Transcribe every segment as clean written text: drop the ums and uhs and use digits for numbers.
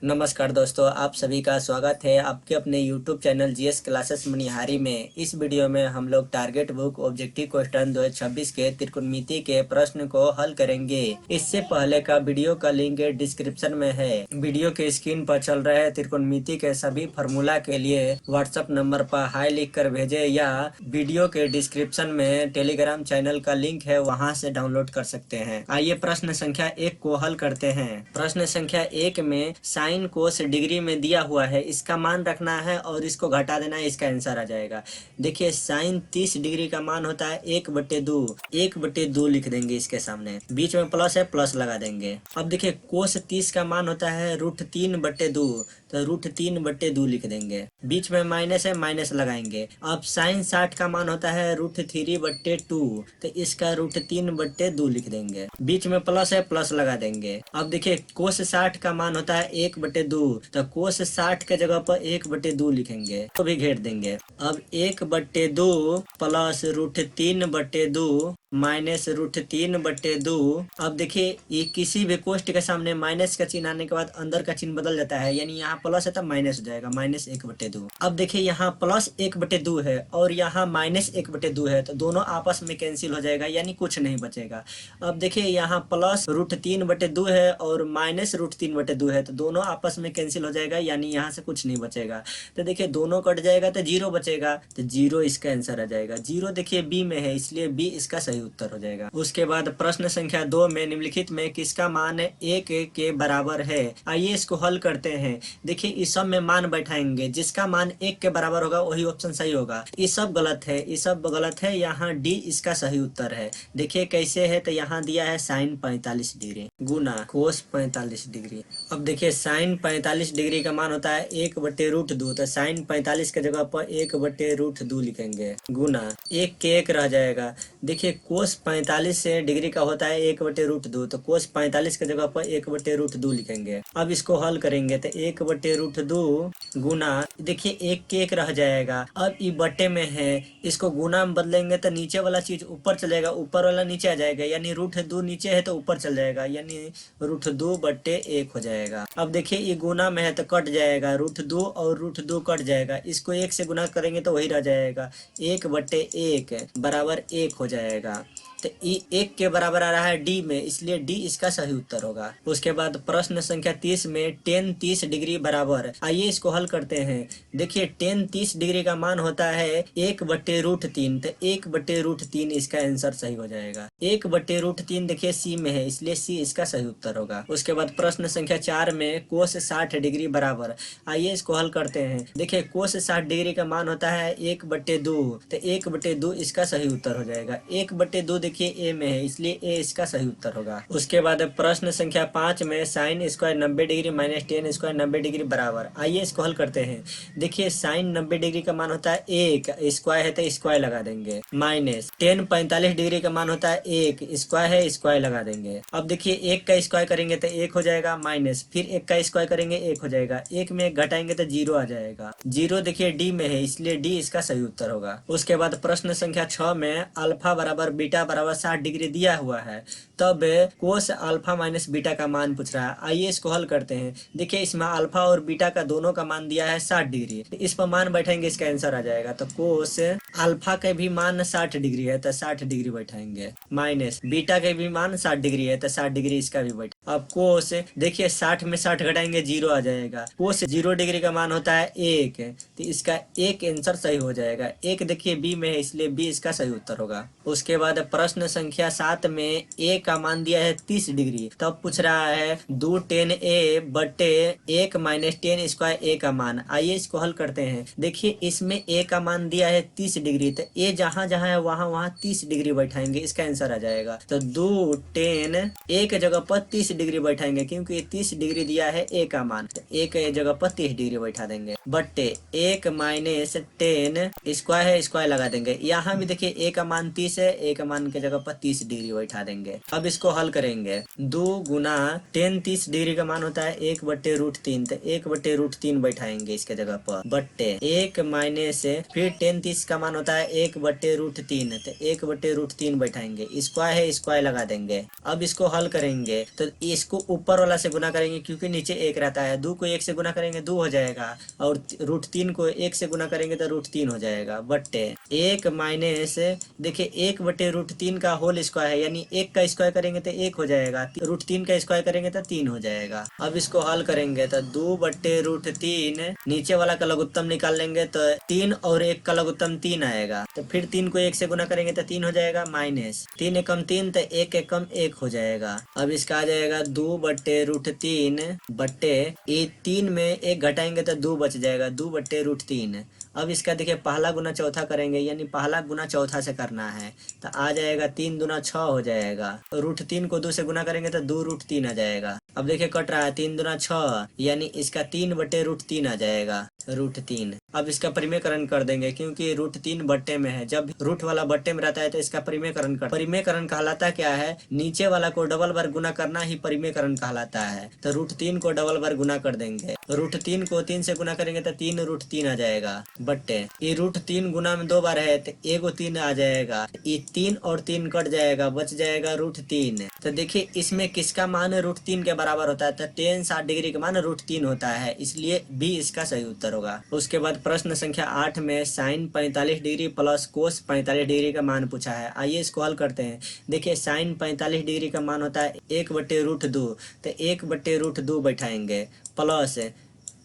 नमस्कार दोस्तों, आप सभी का स्वागत है आपके अपने YouTube channel GS classes Manihari में। इस वीडियो में हम लोग टारगेट बुक ऑब्जेक्टिव क्वेश्चन 2026 के त्रिकोणमिति के प्रश्न को हल करेंगे। इससे पहले का वीडियो का लिंक डिस्क्रिप्शन में है। वीडियो के स्क्रीन पर चल रहे त्रिकोणमिति के सभी फार्मूला के लिए व्हाट्सएप नंबर पर हाई लिख कर भेजे या वीडियो के डिस्क्रिप्शन में टेलीग्राम चैनल का लिंक है, वहाँ से डाउनलोड कर सकते हैं। आइए प्रश्न संख्या 1 को हल करते हैं। प्रश्न संख्या 1 में साइन कोस डिग्री में दिया हुआ है, इसका मान रखना है और इसको घटा देना है, इसका आंसर आ जाएगा। देखिए साइन 30 डिग्री का मान होता है 1/2। 1/2 लिख देंगे इसके सामने, बीच में प्लस है, प्लस लगा देंगे। अब देखिए कोस 30 का मान होता है √3/2, तो √3/2 लिख देंगे। बीच में माइनस है, माइनस लगाएंगे। अब साइन 60 का मान होता है √3/2, तो इसका √3/2 लिख देंगे। बीच में प्लस है, प्लस लगा देंगे। अब देखिए कोस 60 का मान होता है 1/2, तो कोस 60 के जगह पर 1/2 लिखेंगे, तो भी घेर देंगे। अब 1/2 प्लस √3/2 माइनस √3/2। अब देखिए ये किसी भी कोष्ट के सामने माइनस का चिन्ह आने के बाद अंदर का चिन्ह बदल जाता है, यानी यहाँ प्लस है तो माइनस हो जाएगा, -1/2। अब देखिए यहाँ प्लस 1/2 है और यहाँ -1/2 है, तो दोनों आपस में कैंसिल हो जाएगा, यानी कुछ नहीं बचेगा। अब देखिए यहाँ प्लस √3/2 है और माइनस √3/2 है, तो दोनों आपस में कैंसिल हो जाएगा, यानी यहाँ से कुछ नहीं बचेगा। तो देखिए दोनों कट जाएगा तो 0 बचेगा, तो 0 इसका आंसर आ जाएगा। 0 देखिए बी में है, इसलिए बी इसका सही उत्तर हो जाएगा। उसके बाद प्रश्न संख्या 2 में निम्नलिखित में किसका मान 1 के बराबर है। आइए इसको हल करते हैं। देखिए इस सब में मान बैठाएंगे, जिसका मान 1 के बराबर होगा वही ऑप्शन सही होगा। ये सब गलत है, ये सब गलत है, यहाँ डी इसका सही उत्तर है। देखिए कैसे है, तो यहाँ दिया है साइन 45 डिग्री गुना कोस 45 डिग्री। अब देखिए साइन 45 डिग्री का मान होता है 1/√2, तो साइन 45 के जगह पर 1/√2 लिखेंगे गुना 1 के 1 रह जाएगा। देखिए कोस 45 से डिग्री का होता है 1/√2, तो कोस 45 के जगह पर 1/√2 लिखेंगे। अब इसको हल करेंगे तो 1/√2 गुना, देखिए 1 के 1 रह जाएगा। अब ये बटे में है, इसको गुना में बदलेंगे तो नीचे वाला चीज ऊपर चलेगा, ऊपर वाला नीचे आ जाएगा, यानी √2 नीचे है तो ऊपर चल जाएगा, यानी √2/1 हो जाएगा। अब देखिए ये गुना में है तो कट जाएगा, √2 और √2 कट जाएगा, इसको 1 से गुना करेंगे तो वही रह जाएगा, 1/1 बराबर 1 हो जाएगा। तो ये 1 के बराबर आ रहा है डी में, इसलिए डी इसका सही उत्तर होगा। उसके बाद प्रश्न संख्या 30 में tan 30 डिग्री बराबर, आइए इसको हल करते हैं। देखिए tan 30 डिग्री का मान होता है 1/√3, तो 1/√3 इसका आंसर सही हो जाएगा। 1/√3 देखिए सी में है, इसलिए सी इसका सही उत्तर होगा। उसके बाद प्रश्न संख्या 4 में कोस 60 डिग्री बराबर, आइए इसको हल करते हैं। देखिए कोस 60 डिग्री का मान होता है 1/2, तो 1/2 इसका सही उत्तर हो जाएगा। 1/2 देखिए ए में है, इसलिए ए इसका सही उत्तर होगा। उसके बाद प्रश्न संख्या 5 में sine square 90 degree minus tan square 90 degree बराबर, आइए इसको हल करते हैं। देखिए साइन 90 डिग्री का मान होता है 1, स्क्वायर है तो स्क्वायर लगा देंगे, माइनस tan 45 डिग्री का मान होता है 1, स्क्वायर है स्क्वायर लगा देंगे। अब देखिए 1 का स्क्वायर करेंगे तो 1 हो जाएगा, माइनस फिर 1 का स्क्वायर करेंगे 1 हो जाएगा, 1 में 1 घटाएंगे तो 0 आ जाएगा। 0 देखिए डी में है, इसलिए डी इसका सही उत्तर होगा। उसके बाद प्रश्न संख्या 6 में अल्फा बराबर बीटा बराबर 60 डिग्री दिया हुआ है, तब कोस अल्फा माइनस बीटा का मान पूछ रहा है। आइए इसको हल करते हैं। देखिए इसमें अल्फा और बीटा का दोनों का मान दिया है 60 डिग्री, इस पर मान बैठाएंगे, इसका आंसर आ जाएगा। तो कोस अल्फा का भी मान 60 डिग्री है तो 60 डिग्री बैठाएंगे, माइनस बीटा के भी मान 60 डिग्री है तो 60 डिग्री इसका भी बैठ। अब कोस देखिए 60 में 60 घटाएंगे 0 आ जाएगा। कोस 0 डिग्री का मान होता है 1, तो इसका 1 आंसर सही हो जाएगा। 1 देखिए बी में है, इसलिए बी इसका सही उत्तर होगा। उसके बाद प्रश्न संख्या 7 में ए का मान दिया है 30 डिग्री, तब पूछ रहा है 2 tan A/1 minus tan square a का मान। आइए इसको हल करते हैं। देखिए इसमें ए का मान दिया है 30 डिग्री, तो ए जहां जहां है वहां वहां 30 डिग्री बैठाएंगे, इसका आंसर आ जाएगा। तो 2 tan A के जगह पर 30 डिग्री बैठाएंगे, क्योंकि 30 डिग्री दिया है ए का मान, तो ए के जगह पर 30 डिग्री बैठा देंगे, बट्टे 1 माइनस tan स्क्वायर है स्क्वायर लगा देंगे। यहाँ भी देखिए ए का मान 30 है, ए का मान के के जगह पर 30 डिग्री बैठा देंगे। अब इसको हल करेंगे। 2 गुना टेन 30 डिग्री का मान होता है 1/√3, तो 1/√3 बैठाएंगे इसके जगह पर, बट्टे 1 माइनस फिर टेन 30 का मान होता है 1/√3, तो 1/√3 बैठाएंगे। स्क्वायर है, स्क्वायर लगा देंगे। अब इसको हल करेंगे तो इसको ऊपर वाला से गुना करेंगे क्योंकि नीचे 1 रहता है। 2 को 1 से गुना करेंगे 2 हो जाएगा, और √3 को 1 से गुना करेंगे तो √3 हो जाएगा, बट्टे 1 माइनस देखिए 1/√3 का होल स्क्वायर है, यानी 1 का स्क्वायर करेंगे तो 1 हो जाएगा, √3 का स्क्वायर करेंगे तो 3 हो जाएगा। अब इसको हल करेंगे तो 2/√3, नीचे वाला का लघुत्तम निकाल लेंगे तो 3 और 1 का लघुत्तम 3 आएगा, तो फिर 3 को 1 से गुना करेंगे तो 3 हो जाएगा, माइनस 3 एकम 3 तो 1 एकम 1 हो जाएगा। अब इसका आ जाएगा 2/√3 बट्टे ये 3 में 1 घटाएंगे तो 2 बच जाएगा, 2/√3। अब इसका देखिए पहला गुना चौथा करेंगे, यानी पहला गुना चौथा से करना है, तो आ जाएगा 3 दूना 6 हो जाएगा। √3 को 2 से गुना करेंगे तो 2√3 आ जाएगा। अब देखिए कट रहा है 3 दूना 6, यानी इसका 3/√3 आ जाएगा, √3। अब इसका परिमेयकरण कर देंगे क्योंकि √3 बट्टे में है, जब रूट वाला बट्टे में रहता है तो इसका परिमेयकरण कहलाता क्या है, नीचे वाला को डबल बार गुना करना ही परिमेयकरण कहलाता है। तो √3 को डबल बार गुना कर देंगे, √3 को 3 से गुना करेंगे तो 3√3 आ जाएगा, बट्टे ये √3 गुना में 2 बार है तो 1 3 आ जाएगा, ये 3 और 3 कट जाएगा, बच जाएगा √3। तो देखिए इसमें किसका मान √3 के बराबर होता है, तो tan 60 डिग्री का मान √3 होता है, इसलिए बी इसका सही उत्तर होगा। उसके बाद प्रश्न संख्या 8 में sin 45 degree plus cos 45 degree का मान पूछा है। आइए इसको हल करते हैं। देखिए sin 45 डिग्री का मान होता है 1/√2, तो 1/√2 बैठाएंगे, प्लस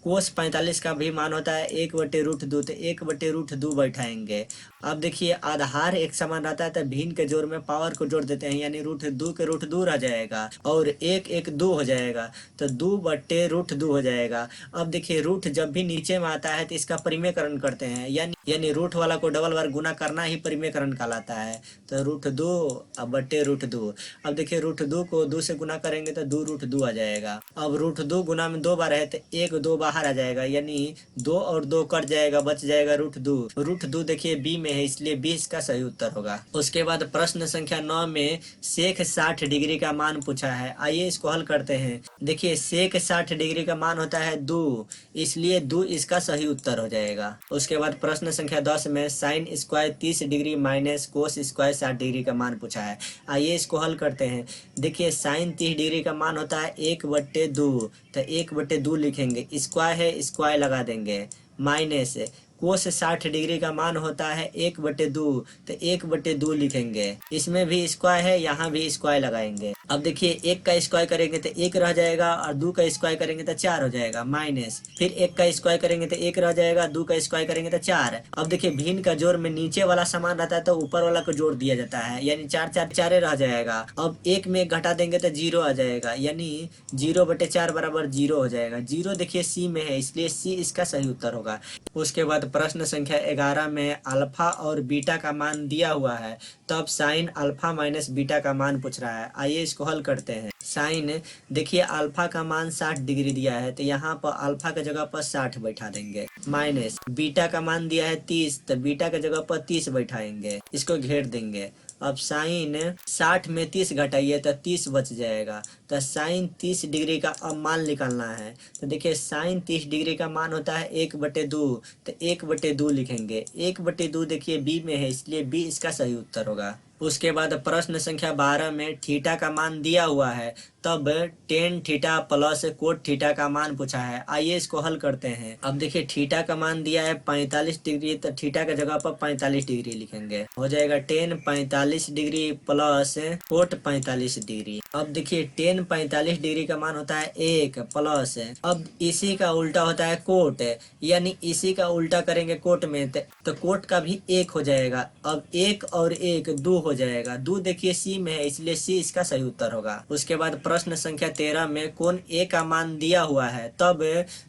कोस 45 का भी मान होता है 1/√2, तो 1/√2 बैठाएंगे। अब देखिए आधार एक समान रहता है तो भिन्न के जोड़ में पावर को जोड़ देते हैं, यानी √2 के √2 रह जाएगा और 1 2 हो जाएगा, तो 2/√2 हो जाएगा। अब देखिए रूट जब भी नीचे में आता है तो इसका परिमेयकरण करते हैं, यानी रूट वाला को डबल बार गुना करना ही परिमेयकरण कहलाता है, तो √2/√2। अब देखिए √2 को 2 से गुना करेंगे तो 2√2 आ जाएगा। अब √2 गुना में 2 बार है तो 1 2 बाहर आ जाएगा, यानी 2 और 2 कट जाएगा, बच जाएगा √2 देखिए बी में है, इसलिए 20 का सही उत्तर होगा। उसके बाद प्रश्न संख्या 9 में सेक 60 डिग्री का मान पूछा है। आइए इसको हल करते हैं। देखिए सेक 60 डिग्री का मान होता है 2, इसलिए 2 इसका सही उत्तर हो जाएगा। उसके बाद प्रश्न संख्या 10 में sine square 30 degree minus cos square 60 degree का मान पूछा है। आइए इसको हल करते हैं। देखिए साइन 30 डिग्री का मान होता है 1/2, तो 1/2 लिखेंगे, स्क्वायर है स्क्वायर लगा देंगे, माइनस कोस 60 डिग्री का मान होता है 1/2, तो 1/2 लिखेंगे, इसमें भी स्क्वायर है यहाँ भी स्क्वायर लगाएंगे। अब देखिए 1 का स्क्वायर करेंगे तो 1 रह जाएगा और 2 का स्क्वायर करेंगे तो 4 हो जाएगा, माइनस फिर 1 का स्क्वायर करेंगे तो 1 रह जाएगा, 2 का स्क्वायर करेंगे तो 4। अब देखिए भिन्न का जोड़ में नीचे वाला समान रहता है तो ऊपर वाला को जोड़ दिया जाता है, यानी 4 4 4 रह जाएगा। अब 1 में घटा देंगे तो 0 आ जाएगा, यानी 0/4 बराबर 0 हो जाएगा। 0 देखिए सी में है, इसलिए सी इसका सही उत्तर होगा। उसके बाद प्रश्न संख्या 11 में अल्फा और बीटा का मान दिया हुआ है, तब साइन अल्फा माइनस बीटा का मान पूछ रहा है। आइए इसको हल करते हैं। साइन देखिए अल्फा का मान 60 डिग्री दिया है, तो यहाँ पर अल्फा के जगह पर 60 बैठा देंगे, माइनस बीटा का मान दिया है 30, तो बीटा के जगह पर 30 बैठाएंगे, इसको घेर देंगे। अब साइन 60 में 30 घटाइए तो 30 बच जाएगा, तो साइन 30 डिग्री का अब मान निकालना है। तो देखिए साइन 30 डिग्री का मान होता है 1/2, तो 1/2 लिखेंगे। 1/2 देखिए बी में है, इसलिए बी इसका सही उत्तर होगा। उसके बाद प्रश्न संख्या 12 में थीटा का मान दिया हुआ है, तब tan theta plus cot theta का मान पूछा है। आइए इसको हल करते हैं। अब देखिए थीटा का मान दिया है 45 डिग्री, तो थीटा के जगह पर 45 डिग्री लिखेंगे, हो जाएगा ten 45 degree plus coat 45 degree. अब देखिए टेन 45 डिग्री का मान होता है 1 प्लस, अब इसी का उल्टा होता है कोट, यानी इसी का उल्टा करेंगे कोट में तो कोट का भी 1 हो जाएगा। अब 1 और 1 2 हो जाएगा, 2 देखिए सी में है, इसलिए सी इसका सही उत्तर होगा। उसके बाद प्रश्न संख्या 13 में कोण ए का मान दिया हुआ है, तब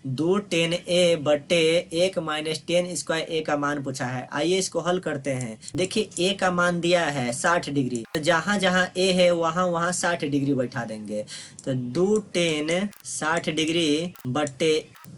2 tan a बटे 1 माइनस tan स्क्वायर ए का मान पूछा है। आइए इसको हल करते हैं। देखिए ए का मान दिया है 60 डिग्री, तो जहां जहां ए है वहां वहां 60 डिग्री बैठा देंगे, तो 2 tan 60 डिग्री बटे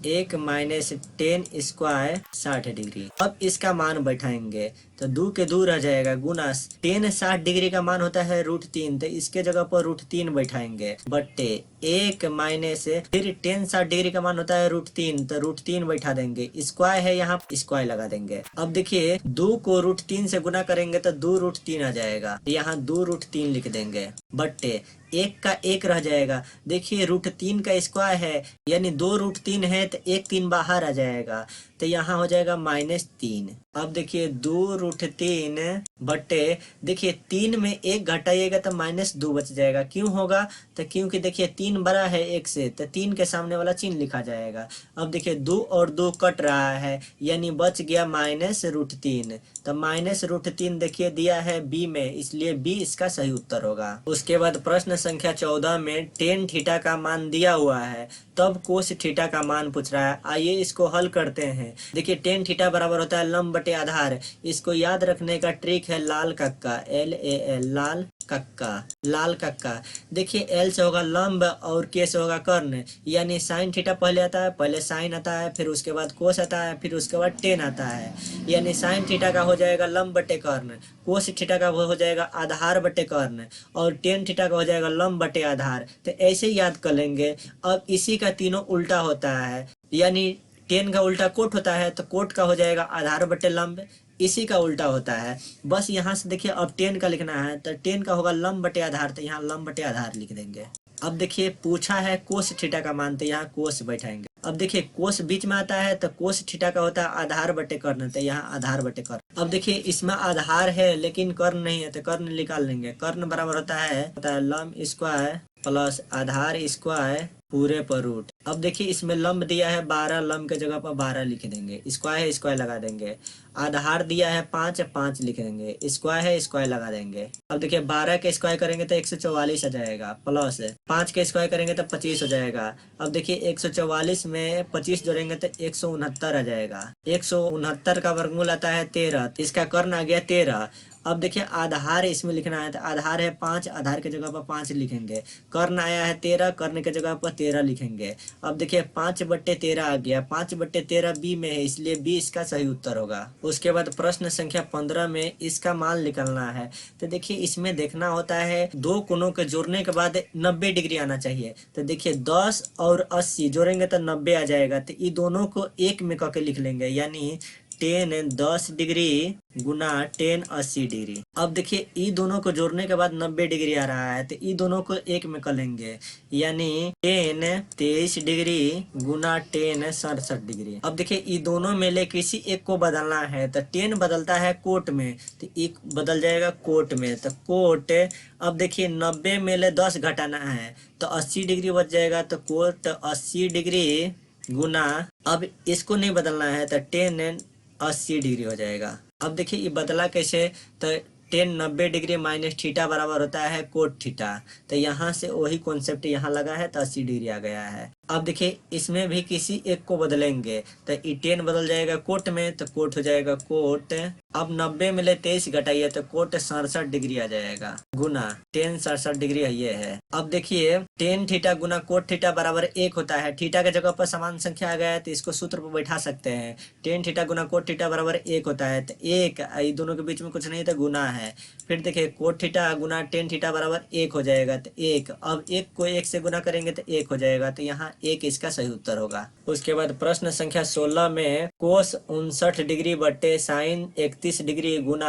1 माइनस 10 स्क्वायर 60 डिग्री। अब इसका मान बैठाएंगे तो 2 के 2 रह जाएगा गुना 10 60 डिग्री का मान होता है √3, तो इसके जगह पर √3 बैठाएंगे बट्टे 1 माइनस फिर 10 60 डिग्री का मान होता है √3, तो √3 बैठा देंगे। स्क्वायर है यहाँ स्क्वायर लगा देंगे। अब देखिए 2 को √3 से गुना करेंगे तो 2 √3 आ जाएगा, यहाँ 2 √3 लिख देंगे बट्टे 1 का 1 रह जाएगा। देखिए √3 का स्क्वायर है यानी 2 √3 है तो 1 3 बाहर आ जाएगा, तो यहाँ हो जाएगा -3। अब देखिए 2 √3 बट्टे देखिए 3 में 1 घटाइएगा तो -2 बच जाएगा। क्यों होगा? तो क्योंकि देखिए 3 बड़ा है 1 से, तो 3 के सामने वाला चिन्ह लिखा जाएगा। अब देखिए 2 और 2 कट रहा है यानी बच गया -√3, तो -√3 देखिए दिया है बी में, इसलिए बी इसका सही उत्तर होगा। उसके बाद प्रश्न संख्या 14 में tan थीटा का मान दिया हुआ है, तब कोस थीटा का मान पूछ रहा है। आइए इसको हल करते हैं। देखिए tan थीटा बराबर होता है लंब बटे आधार। इसको याद रखने का ट्रिक है लाल कक्का, LAL लाल कक्का, लाल कक्का। देखिए L से होगा लंब और K से होगा कर्ण, यानी साइन थीटा पहले आता है, पहले साइन आता है, फिर उसके बाद कोस आता है, फिर उसके बाद टेन आता है। यानी साइन थीटा का हो जाएगा लंब बटे कर्ण, कोस थीटा का हो जाएगा आधार बटे कर्ण, और टेन थीटा का हो जाएगा लंब बटे आधार। तो ऐसे ही याद कर लेंगे। अब इसी का तीनों उल्टा होता है, यानी टेन का उल्टा कोट होता है, तो कोट का हो जाएगा आधार बटे लंब, इसी का उल्टा होता है। बस यहाँ से देखिए अब 10 का लिखना है, तो 10 का होगा लंब बटे आधार, तो यहाँ लंब बटे आधार लिख देंगे। अब देखिए पूछा है कोस थीटा का मान, तो यहाँ कोस बैठाएंगे। अब देखिए कोस बीच में आता है, तो कोस थीटा का होता है आधार बटे कर्ण, तो यहाँ आधार बटे कर्ण। अब देखिए इसमें आधार है लेकिन कर्ण नहीं है, तो कर्ण निकाल लेंगे। कर्ण बराबर होता है लंब स्क्वायर प्लस आधार स्क्वायर पूरे पर रूट। अब देखिए इसमें लंब दिया है 12, लंब के जगह पर 12 लिख देंगे, स्क्वायर है स्क्वायर लगा देंगे। आधार दिया है 5, 5 लिख देंगे, स्क्वायर है स्क्वायर लगा देंगे। अब देखिए 12 के स्क्वायर करेंगे तो 144 आ जाएगा, प्लस 5 के स्क्वायर करेंगे तो 25 हो जाएगा। अब देखिए 144 में 25 जोड़ेंगे तो 169 आ जाएगा। 169 का वर्गमूल आता है 13, इसका कर्ण आ गया 13। अब देखिए आधार इसमें लिखना है, तो आधार है 5, आधार के जगह पर 5 लिखेंगे। कर्ण आया है 13, कर्ण के जगह पर 13 लिखेंगे। अब देखिए 5/13 आ गया, 5/13 बी में है, इसलिए बी इसका सही उत्तर होगा। उसके बाद प्रश्न संख्या 15 में इसका मान निकालना है। तो देखिए इसमें देखना होता है दो कोणों के जोड़ने के बाद 90 डिग्री आना चाहिए। तो देखिए 10 और 80 जोड़ेंगे तो 90 आ जाएगा, तो ये दोनों को एक में करके लिख लेंगे, यानी tan 10 डिग्री गुना tan 80 डिग्री। अब देखिए ई दोनों को जोड़ने के बाद 90 डिग्री आ रहा है, तो ई दोनों को एक में कर लेंगे, यानी tan 23 डिग्री गुना tan 67 डिग्री। अब देखिए ई दोनों में ले किसी एक को बदलना है, तो tan बदलता है कोट में, तो एक बदल जाएगा कोट में, तो कोट। अब देखिए 90 में ले 10 घटाना है तो 80 डिग्री बच जाएगा, तो कोट 80 डिग्री गुना, अब इसको नहीं बदलना है तो tan 80 डिग्री हो जाएगा। अब देखिए ये बदला कैसे, तो tan 90 डिग्री माइनस थीटा बराबर होता है कोट थीटा, तो यहाँ से वही कॉन्सेप्ट यहाँ लगा है तो 80 डिग्री आ गया है। अब देखिए इसमें भी किसी एक को बदलेंगे, तो ये tan बदल जाएगा कोट में, तो कोट हो जाएगा कोट। अब 90 में ले 23 घटाइए तो कोट 67 डिग्री आ जाएगा, गुना tan 67 डिग्री ये है। अब देखिए tan थीटा गुना कोट थीटा बराबर 1 होता है। थीटा के जगह पर समान संख्या आ गया है तो इसको सूत्र पर बैठा सकते हैं। tan थीटा गुना कोट थीटा बराबर 1 होता है, तो 1 ये दोनों के बीच में कुछ नहीं तो गुना है। फिर देखिए कोट थीटा गुना tan थीटा बराबर 1 हो जाएगा, तो 1। अब 1 को 1 से गुना करेंगे तो 1 हो जाएगा, तो यहाँ 1 इसका सही उत्तर होगा। उसके बाद प्रश्न संख्या 16 में कोस 59 डिग्री बट्टे साइन 31 डिग्री गुना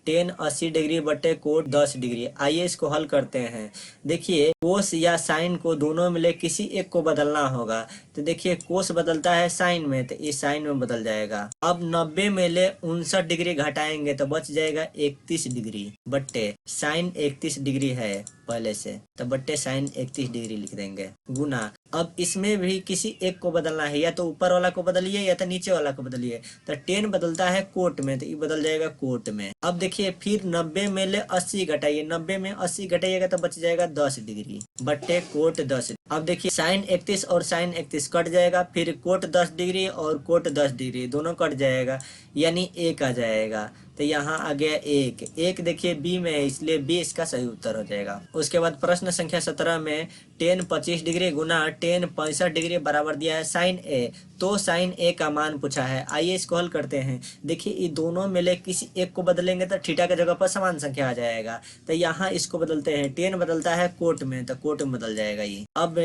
tan 80 डिग्री बट्टे कोट 10 डिग्री। आइए इसको हल करते हैं। देखिए कोस या साइन को दोनों में ले किसी एक को बदलना होगा, तो देखिए कोस बदलता है साइन में, तो ये साइन में बदल जाएगा। अब 90 में ले 59 डिग्री घटाएंगे तो बच जाएगा 31 डिग्री बट्टे साइन 31 डिग्री है पहले से, तो बट्टे साइन 31 डिग्री लिख देंगे, गुना। अब इसमें भी किसी एक को बदलना है, या तो ऊपर वाला को बदलिए या तो नीचे वाला को बदलिए। तो tan बदलता है कोट में, तो ये बदल जाएगा कोट में। अब देखिए फिर 90 में ले 80 घटाइए, 90 में 80 घटाइएगा तो बच जाएगा 10 डिग्री बट्टे कोट 10। अब देखिए साइन 31 और साइन 31 कट जाएगा, फिर कोट 10 डिग्री और कोट 10 डिग्री दोनों कट जाएगा, यानी 1 आ जाएगा। तो यहाँ आ गया एक, एक देखिए बी में है इसलिए बी इसका सही उत्तर हो जाएगा। उसके बाद प्रश्न संख्या 17 में टेन 25 डिग्री गुना टेन 65 डिग्री बराबर दिया है साइन ए, तो साइन ए का मान पूछा है। आइए इसको हल करते हैं। देखिए ये दोनों में ले किसी एक को बदलेंगे तो थीटा के जगह पर समान संख्या आ जाएगा। तो यहाँ इसको बदलते हैं, टेन बदलता है कोट में तो कोट में बदल जाएगा ये। अब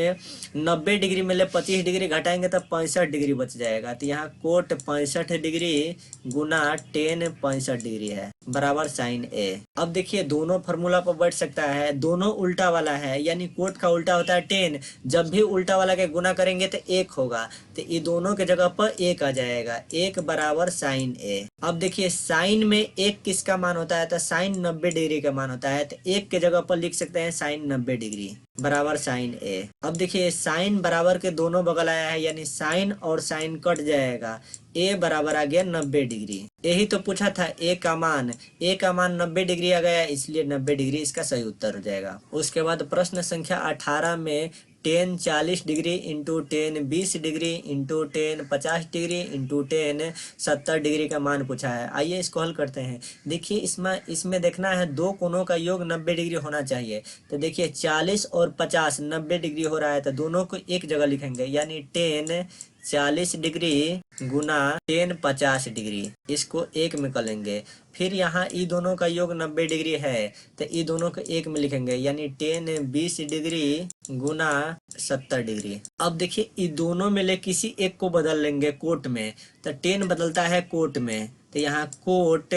90 डिग्री में ले 25 डिग्री घटाएंगे तो 65 डिग्री बच जाएगा। तो यहाँ कोट 65 डिग्री गुना टेन 65 डिग्री है बराबर साइन ए। अब देखिए दोनों फार्मूला पर बैठ सकता है, दोनों उल्टा वाला है यानी कोट का उल्टा होता है टेन, जब भी उल्टा वाला के गुना करेंगे तो एक होगा, तो ये दोनों के जगह पर एक आ जाएगा, एक बराबर साइन ए। अब देखिए साइन में एक किसका मान होता है तो साइन 90 डिग्री का मान होता है, तो एक के जगह पर लिख सकते हैं साइन 90 डिग्री बराबर साइन ए। अब देखिए साइन बराबर के दोनों बगल आया है यानी साइन और साइन कट जाएगा, ए बराबर आ गया 90 डिग्री। यही तो पूछा था ए का मान, ए का मान 90 डिग्री आ गया इसलिए 90 डिग्री इसका सही उत्तर हो जाएगा। उसके बाद प्रश्न संख्या 18 में ten 40 degree into ten 20 degree into ten 50 degree into ten 70 degree का मान पूछा है। आइए इसको हल करते हैं। देखिए इसमें देखना है दो कोणों का योग 90 डिग्री होना चाहिए। तो देखिए 40 और 50 90 डिग्री हो रहा है तो दोनों को एक जगह लिखेंगे यानी टेन 40 डिग्री गुना टेन 50 डिग्री, इसको एक में कर लेंगे। फिर यहाँ ई दोनों का योग 90 डिग्री है तो ई दोनों को एक में लिखेंगे यानी टेन 20 डिग्री गुना 70 डिग्री। अब देखिए ई दोनों में ले किसी एक को बदल लेंगे कोट में, तो टेन बदलता है कोट में, तो यहाँ कोट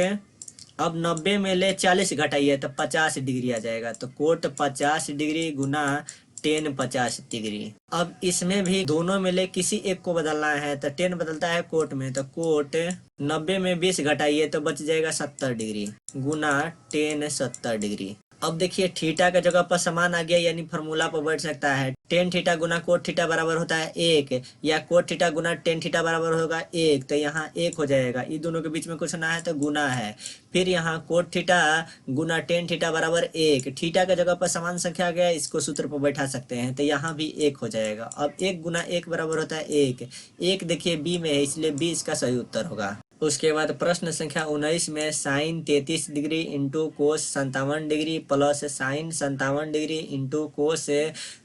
अब 90 में ले 40 घटाइए तो 50 डिग्री आ जाएगा, तो कोट 50 डिग्री गुना टेन 50 डिग्री। अब इसमें भी दोनों में ले किसी एक को बदलना है तो टेन बदलता है कोट में, तो कोट 90 में 20 घटाइए तो बच जाएगा 70 डिग्री गुना टेन 70 डिग्री। अब देखिए थीटा का जगह पर समान आ गया यानी फार्मूला पर बैठ सकता है। टेन थीटा गुना कोट थीटा बराबर होता है एक, या कोट थीटा गुना टेन थीटा बराबर होगा एक, तो यहाँ एक हो जाएगा। इन दोनों के बीच में कुछ ना है तो गुना है। फिर यहाँ कोट थीटा गुना टेन थीटा बराबर एक, थीटा का जगह पर समान संख्या आ गया, इसको सूत्र पर बैठा सकते हैं तो यहाँ भी एक हो जाएगा। अब एक गुना एक बराबर होता है एक, एक देखिए बी में है इसलिए बी इसका सही उत्तर होगा। उसके बाद प्रश्न संख्या 19 में sine 33 degree into cos 57 degree plus sine 57 degree into cos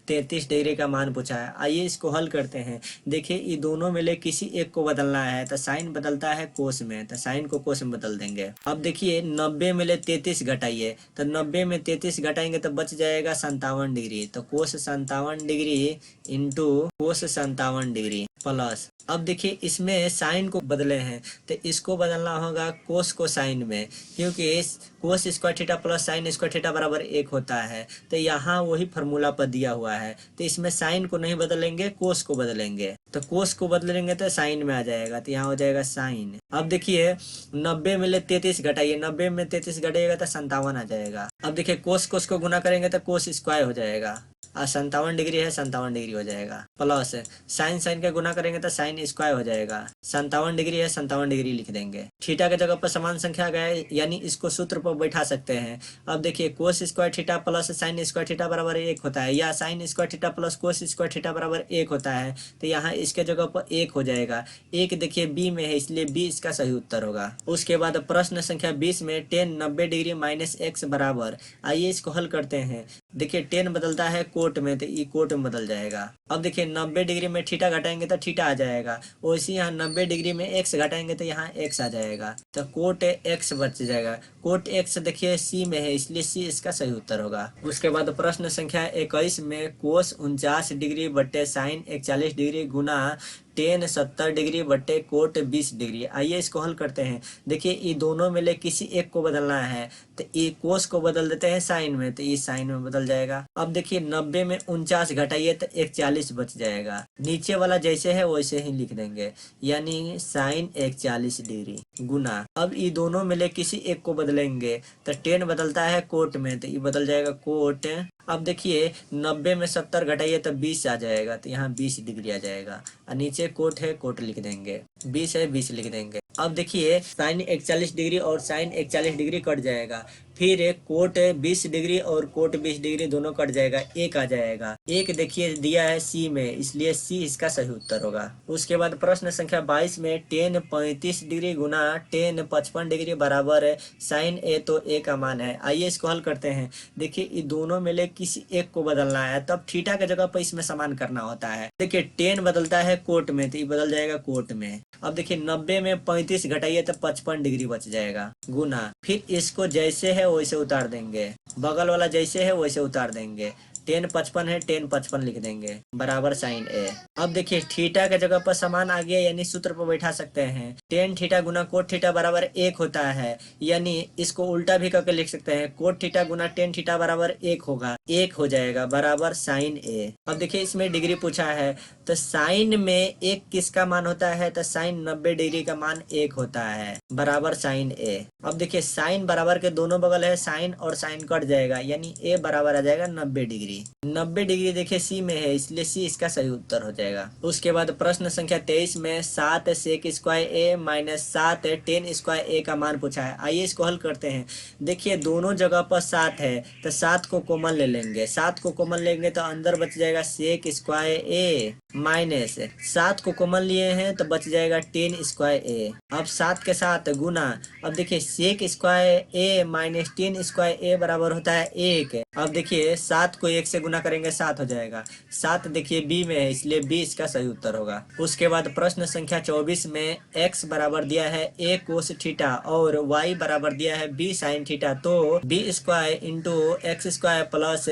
33 degree का मान पूछा है। आइए इसको हल करते हैं। देखिए ये दोनों में ले किसी एक को बदलना है तो साइन बदलता है कोस में, तो साइन को कोस में बदल देंगे। अब देखिए 90 में ले 33 घटाइए तो 90 में 33 घटाएंगे तो बच जाएगा 57 डिग्री, तो कोस 57 degree into cos 57 degree plus. अब देखिए इसमें साइन को बदले हैं तो इसको बदलना होगा कोस को साइन में, क्योंकि कोस square theta plus sine square theta बराबर एक होता है, तो यहाँ वही फार्मूला पर दिया हुआ है। तो इसमें साइन को नहीं बदलेंगे कोस को बदलेंगे, तो कोस को बदलेंगे तो साइन में आ जाएगा, तो यहाँ हो जाएगा साइन। अब देखिए 90 में ले 33 घटाइए, 90 में 33 घटाइएगा तो 57 आ जाएगा। अब देखिए कोस को गुना करेंगे तो कोस स्क्वायर हो जाएगा, 57 डिग्री है 57 डिग्री हो जाएगा, प्लस साइन साइन का गुना करेंगे तो साइन स्क्वायर हो जाएगा, 57 डिग्री है 57 डिग्री लिख देंगे। थीटा के जगह पर समान संख्या आ गया यानी इसको सूत्र पर बैठा सकते हैं। अब देखिए कोस square theta plus sine square theta बराबर एक होता है, या sign square theta plus cos square theta बराबर एक होता है, तो यहाँ इसके जगह पर एक हो जाएगा। एक देखिए बी में है इसलिए बी इसका सही उत्तर होगा। उसके बाद प्रश्न संख्या 20 में टेन 90 डिग्री माइनस एक्स बराबर। आइए इसको हल करते हैं। देखिए टेन बदलता है कोट में तो ई कोट में बदल जाएगा। अब देखिए 90 डिग्री में थीटा घटाएंगे तो थीटा आ जाएगा, वैसे यहाँ 90 डिग्री में एक्स घटाएंगे तो यहाँ एक्स आ जाएगा, तो कोट एक्स बच जाएगा। कोट एक्स देखिए सी में है इसलिए सी इसका सही उत्तर होगा। उसके बाद प्रश्न संख्या 21 में कोस 49 डिग्री बट्टे साइन 41 डिग्री गुना टेन 70 डिग्री बट्टे कोट 20 डिग्री। आइए इसको हल करते हैं। देखिए ये दोनों में ले किसी एक को बदलना है तो ये कोस को बदल देते हैं साइन में, तो ये साइन में बदल जाएगा। अब देखिए 90 में 49 घटाइए तो 41 बच जाएगा, नीचे वाला जैसे है वैसे ही लिख देंगे यानी साइन 41 डिग्री गुना। अब ये दोनों में ले किसी एक को बदलेंगे तो टेन बदलता है कोट में तो ये बदल जाएगा कोट। अब देखिए 90 में 70 घटाइए तो 20 आ जाएगा, तो यहाँ 20 डिग्री आ जाएगा, और नीचे कोट है कोट लिख देंगे, 20 है 20 लिख देंगे। अब देखिए साइन 41 डिग्री और साइन 41 डिग्री कट जाएगा, फिर कोट 20 डिग्री और कोट 20 डिग्री दोनों कट जाएगा, एक आ जाएगा। एक देखिए दिया है सी में, इसलिए सी इसका सही उत्तर होगा। उसके बाद प्रश्न संख्या 22 में टेन 35 डिग्री गुना टेन 55 डिग्री बराबर है साइन ए, तो ए का मान है। आइए इसको हल करते हैं। देखिए ये दोनों में ले किसी एक को बदलना है, तब थीटा के जगह पर इसमें समान करना होता है। देखिए टेन बदलता है कोट में, तो ये बदल जाएगा कोट में। अब देखिए 90 में 35 घटाइए तो 55 डिग्री बच जाएगा, गुना फिर इसको जैसे है वैसे उतार देंगे, बगल वाला जैसे है वैसे उतार देंगे। टेन 55 है, टेन 55 लिख देंगे बराबर साइन ए। अब देखिए थीटा के जगह पर समान आ गया, यानी सूत्र पर बैठा सकते हैं। टेन थीटा गुना कोट थीटा बराबर एक होता है, यानी इसको उल्टा भी करके लिख सकते हैं। कोट थीटा गुना टेन थीटा बराबर एक होगा, एक हो जाएगा बराबर साइन ए। अब देखिए इसमें डिग्री पूछा है, तो साइन में एक किसका मान होता है, तो साइन 90 डिग्री का मान एक होता है बराबर साइन ए। अब देखिए साइन बराबर के दोनों बगल है, साइन और साइन कट जाएगा, यानी ए बराबर आ जाएगा 90 डिग्री। 90 डिग्री देखिए सी में है, इसलिए सी इसका सही उत्तर हो जाएगा। उसके बाद प्रश्न संख्या 23 में 7 sec square A minus 7 ten square a का मान पूछा है। आइए इसको हल करते हैं। देखिए दोनों जगह पर 7 है, तो 7 को कॉमन ले लेंगे। 7 को कॉमन लेंगे तो अंदर बच जाएगा सेक स्क्वायर ए माइनस 7 को कॉमन लिए हैं तो बच जाएगा टेन स्क्वायर ए। अब 7 के साथ गुना। अब देखिए सेक स्क्वायर ए माइनस टेन स्क्वायर ए बराबर होता है 1। अब देखिए 7 को 1 से गुना करेंगे 7 हो जाएगा। 7 देखिए बी में है, इसलिए बी इसका सही उत्तर होगा। उसके बाद प्रश्न संख्या 24 में x बराबर दिया है a कोस थीटा और y बराबर दिया है b साइन थीटा, तो b square into x square plus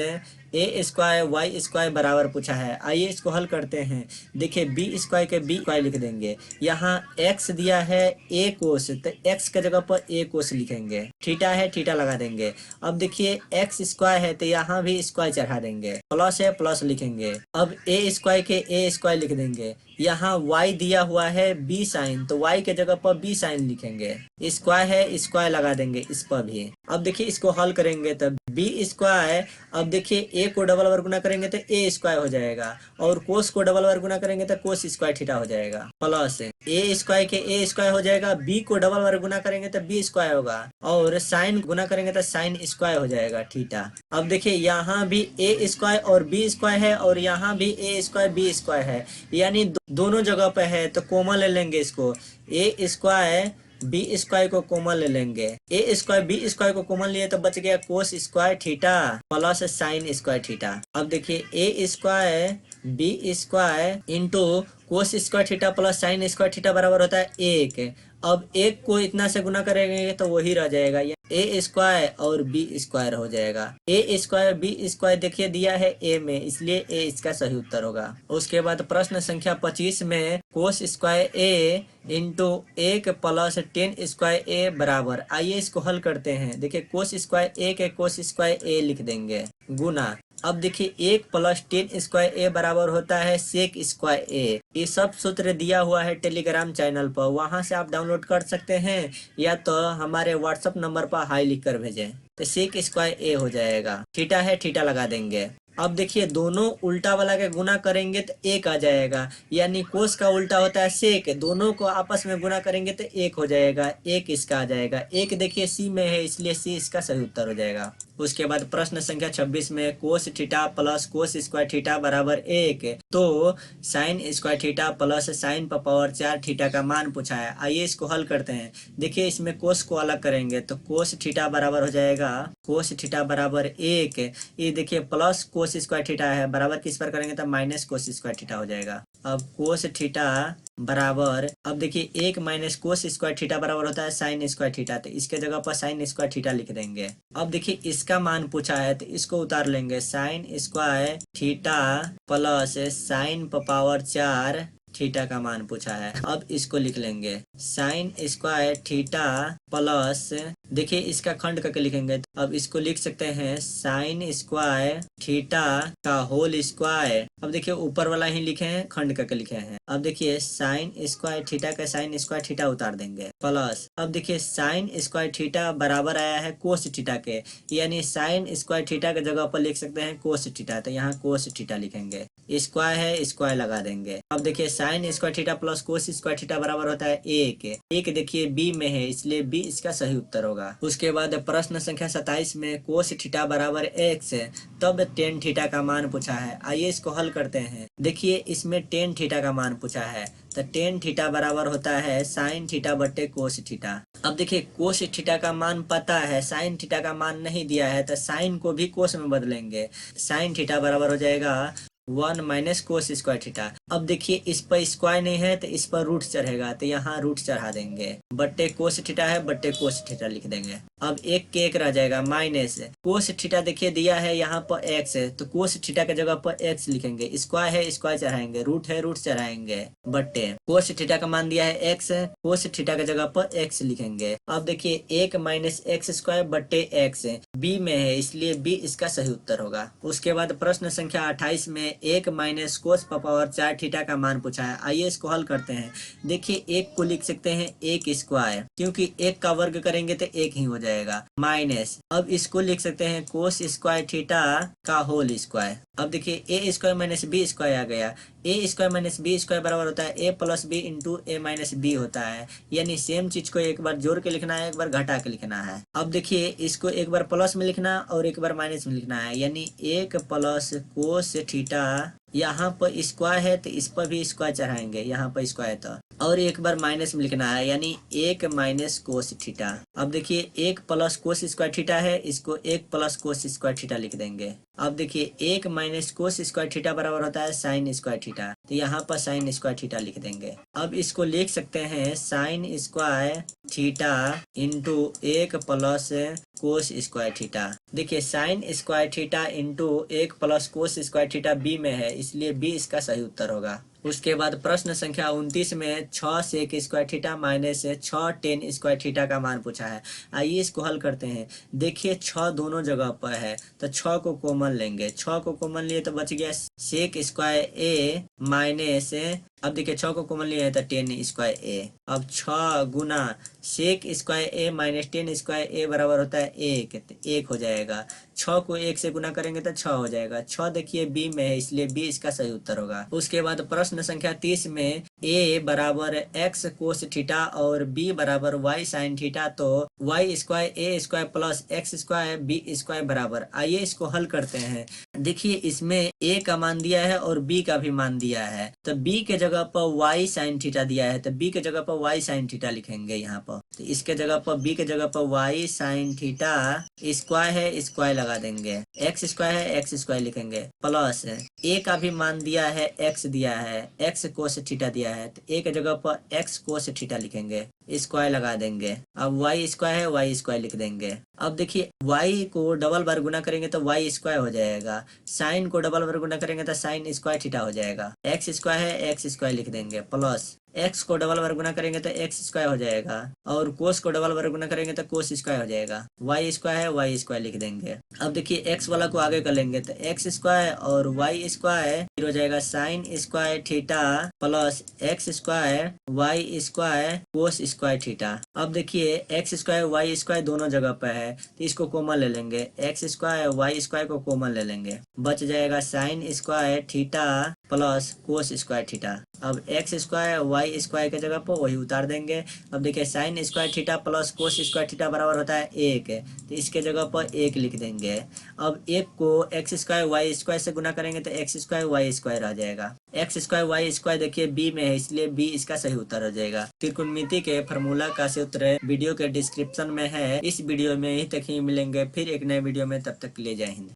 a square Y square बराबर पूछा है। आइए इसको हल करते हैं। देखिए बी स्क्वायर के बी स्क्वायर लिख देंगे। यहाँ x दिया है ए कोस, तो x के जगह पर ए कोस लिखेंगे। थीटा है, थीटा लगा देंगे। अब देखिए x स्क्वायर है, तो यहाँ भी स्क्वायर चढ़ा देंगे। प्लस है, प्लस लिखेंगे। अब ए स्क्वायर के ए स्क्वायर लिख देंगे। यहाँ y दिया हुआ है b साइन, तो y के जगह पर b साइन लिखेंगे। स्क्वायर है, स्क्वायर लगा देंगे इस पर भी। अब देखिए इसको हल करेंगे तब b स्क्वायर। अब देखिए a को डबल वर्ग गुना करेंगे तो a स्क्वायर हो जाएगा, और कोस को डबल वर्ग गुना करेंगे तो कोस स्क्वायर थीटा हो जाएगा। प्लस a स्क्वायर के a स्क्वायर हो जाएगा, b को डबल वर्ग गुना करेंगे तो b स्क्वायर होगा, और साइन गुना करेंगे तो साइन स्क्वायर हो जाएगा थीटा। अब देखिए यहाँ भी a स्क्वायर और b स्क्वायर है, और यहाँ भी a स्क्वायर b स्क्वायर है, यानी दोनों जगह पे है, तो कॉमन ले लेंगे इसको। a स्क्वायर बी स्क्वायर को कॉमन ले लेंगे। ए स्क्वायर बी स्क्वायर को कॉमन लिए तो बच गया cos square theta plus sine square theta. अब देखिए a square b square into cos square theta plus sine square theta बराबर होता है 1। अब एक को इतना से गुना करेंगे तो वही रह जाएगा, ए स्क्वायर और बी स्क्वायर हो जाएगा। ए स्क्वायर बी स्क्वायर देखिए दिया है ए में, इसलिए ए इसका सही उत्तर होगा। उसके बाद प्रश्न संख्या 25 में कोस स्क्वायर ए इंटू 1 प्लस टेन स्क्वायर ए बराबर। आइए इसको हल करते हैं। देखिए कोस स्क्वायर ए के कोस स्क्वायर ए लिख देंगे गुना। अब देखिए 1 प्लस टेन स्क्वायर ए बराबर होता है सेक स्क्वायर ए। ये सब सूत्र दिया हुआ है टेलीग्राम चैनल पर, वहां से आप डाउनलोड कर सकते हैं, या तो हमारे व्हाट्सएप नंबर पर हाई लिख कर भेजें। तो सेक स्क्वायर ए हो जाएगा। थीटा है, थीटा लगा देंगे। अब देखिए दोनों उल्टा वाला के गुना करेंगे तो 1 आ जाएगा, यानी कोस का उल्टा होता है सेक। दोनों को आपस में गुना करेंगे तो 1 हो जाएगा, 1 इसका आ जाएगा। 1 देखिए सी में है, इसलिए सी इसका सही उत्तर हो जाएगा। उसके बाद प्रश्न संख्या 26 में cos theta plus cos square theta बराबर 1, तो sign square theta plus sign पर पावर 4 थीटा का मान पूछा है। आइए इसको हल करते हैं। देखिए इसमें कोस को अलग करेंगे तो कोस थीटा बराबर हो जाएगा कोस थीटा बराबर 1। ये देखिए प्लस कोस स्क्वायर थीटा है, बराबर किस पर करेंगे तो माइनस कोस स्क्वायर थीटा हो जाएगा। अब कोस थीटा बराबर, अब देखिए 1 माइनस कोस स्क्वायर थीटा बराबर होता है साइन स्क्वायर थीटा, तो इसके जगह पर साइन स्क्वायर थीटा लिख देंगे। अब देखिए इसका मान पूछा है तो इसको उतार लेंगे। Sign square theta plus sign पर पावर 4 थीटा का मान पूछा है। अब इसको लिख लेंगे साइन स्क्वायर थीटा प्लस, देखिए इसका खंड करके लिखेंगे। अब इसको लिख सकते हैं साइन स्क्वायर थीटा का होल स्क्वायर अब देखिए ऊपर वाला ही लिखे हैं, खंड करके लिखे हैं। अब देखिए साइन स्क्वायर थीटा का साइन स्क्वायर थीटा उतार देंगे, प्लस अब देखिए साइन स्क्वायर थीटा बराबर आया है कोस थीटा के, यानी साइन स्क्वायर थीटा के जगह पर लिख सकते हैं कोस थीटा, तो यहाँ कोस थीटा लिखेंगे। स्क्वायर है, स्क्वायर लगा देंगे। अब देखिए sine square theta plus cos square theta बराबर होता है एक देखिए बी में है, इसलिए बी इसका सही उत्तर होगा। उसके बाद प्रश्न संख्या 27 में कोस थीटा बराबर एक्स है, तब टेन थीटा का मान पूछा है। आइए इसको हल करते हैं। देखिए इसमें टेन थीटा का मान पूछा है, तो टेन थीटा बराबर होता है साइन थीटा बटे कोस थीटा। अब देखिए कोस थीटा का मान पता है, साइन थीटा का मान नहीं दिया है, तो साइन को भी कोस में बदलेंगे। साइन थीटा बराबर हो जाएगा 1 माइनस कोस स्क्वायर थीटा। अब देखिए इस पर स्क्वायर नहीं है तो इस पर रूट चढ़ेगा, तो यहाँ रूट चढ़ा देंगे। बट्टे कोस थीटा है, बट्टे कोस थीटा लिख देंगे। अब एक के एक रह जाएगा, माइनस कोस थीटा देखिए दिया है यहाँ पर एक्स है, तो कोस थीटा के जगह पर एक्स लिखेंगे। स्क्वायर है, स्क्वायर चढ़ाएंगे, रूट है, रूट चढ़ाएंगे। बट्टे कोस थीटा का मान दिया है एक्स, कोस थीटा के जगह पर एक्स लिखेंगे। अब देखिए एक माइनस एक्स स्क्वायर बट्टे एक्स बी में है, इसलिए बी इसका सही उत्तर होगा। उसके बाद प्रश्न संख्या 28 में एक माइनस कोस पावर 4 थीटा का मान पूछा है। आइए इसको हल करते हैं। देखिए एक को लिख सकते हैं एक स्क्वायर, क्योंकि एक का वर्ग करेंगे तो एक ही हो जाएगा, माइनस अब इसको लिख सकते हैं कोस स्क्वायर थीटा का होल स्क्वायर। अब देखिए a square minus B square आ गया। ए स्क्वायर माइनस बी स्क्वायर बराबर होता है ए प्लस बी इंटू ए माइनस बी होता है, यानी सेम चीज को एक बार जोड़ के लिखना है, एक बार घटा के लिखना है। अब देखिए इसको एक बार प्लस में लिखना और एक बार माइनस में लिखना है, यानी एक प्लस कोस थीटा, यहाँ पर स्क्वायर है तो इस पर भी स्क्वायर चढ़ाएंगे, यहाँ पर स्क्वायर तो, और एक बार माइनस में लिखना है, यानी एक माइनस कोस थीटा। अब देखिए एक प्लस कोस स्क्वायर थीटा है, इसको एक प्लस कोस स्क्वायर थीटा लिख देंगे। अब देखिए एक माइनस कोस स्क्वायर थीटा बराबर होता है साइन स्क्वायर थीटा, तो यहाँ पर साइन स्क्वायर थीटा लिख देंगे। अब इसको लिख सकते हैं साइन स्क्वायर थीटा इंटू एक प्लस कोस स्क्वायर थीटा। देखिए साइन स्क्वायर थीटा इंटू एक plus cos square theta B में है, इसलिए बी इसका सही उत्तर होगा। उसके बाद प्रश्न संख्या 29 में 6 sec square theta minus 6 tan square theta का मान पूछा है। आइए इसको हल करते हैं। देखिए 6 दोनों जगह पर है, तो 6 को कॉमन लेंगे। 6 को कॉमन लिए तो बच गया सेक स्क्वायर ए माइनस, अब देखिए 6 को कॉमन लिए है तो 10 स्क्वायर ए। अब 6 गुना सेक स्क्वायर ए माइनस 10 स्क्वायर ए बराबर होता है 1, तो 1 हो जाएगा। 6 को 1 से गुना करेंगे तो 6 हो जाएगा। 6 देखिए बी में है, इसलिए बी इसका सही उत्तर होगा। उसके बाद प्रश्न संख्या 30 में ए बराबर एक्स कोस थीटा और बी बराबर वाई साइन थीटा, तो y square a square plus x square b square बराबर। आइए इसको हल करते हैं। देखिए इसमें ए का मान दिया है और बी का भी मान दिया है, तो बी के जगह पर वाई साइन थीटा दिया है, तो बी के जगह पर वाई साइन थीटा लिखेंगे यहाँ पर। तो इसके जगह पर बी के जगह पर वाई साइन थीटा, स्क्वायर है स्क्वायर लगा देंगे, एक्स स्क्वायर है एक्स स्क्वायर लिखेंगे, प्लस ए का भी मान दिया है, एक्स दिया है, एक्स कोस थीटा दिया है, तो ए के जगह पर एक्स कोस थीटा लिखेंगे, स्क्वायर लगा देंगे। अब वाई स्क्वायर है वाई स्क्वायर लिख देंगे। अब देखिए वाई को डबल बार गुना करेंगे तो वाई स्क्वायर हो जाएगा, साइन को डबल बार गुना करेंगे तो साइन स्क्वायर थीटा हो जाएगा। एक्स स्क्वायर है एक्स स्क्वायर लिख देंगे, प्लस एक्स को डबल बार गुना करेंगे तो एक्स स्क्वायर हो जाएगा, और कोस को डबल बार गुना करेंगे तो कोस स्क्वायर हो जाएगा। वाई स्क्वायर है वाई स्क्वायर लिख देंगे। अब देखिए एक्स वाला को आगे कर लेंगे तो एक्स स्क्वायर और वाई स्क्वायर फिर हो जाएगा sine square theta plus x square Y square cos square theta. अब देखिए एक्स स्क्वायर वाई स्क्वायर दोनों जगह पर है, तो इसको कॉमन ले लेंगे, एक्स स्क्वायर वाई स्क्वायर को कॉमन ले लेंगे, बच जाएगा sine square theta plus cos square theta. अब एक्स स्क्वायर वाई स्क्वायर के जगह पर वही उतार देंगे। अब देखिए sine square theta plus cos square theta बराबर होता है 1, तो इसके जगह पर 1 लिख देंगे। अब 1 को एक्स स्क्वायर वाई स्क्वायर से गुना करेंगे तो एक्स स्क्वायर वाई स्क्वायर आ जाएगा। एक्स स्क्वायर वाई स्क्वायर देखिए बी में है, इसलिए बी इसका सही उत्तर हो जाएगा। त्रिकोणमिति के फार्मूला का सूत्र वीडियो के डिस्क्रिप्शन में है। इस वीडियो में यही तक ही मिलेंगे, फिर एक नए वीडियो में, तब तक के लिए जय हिंद।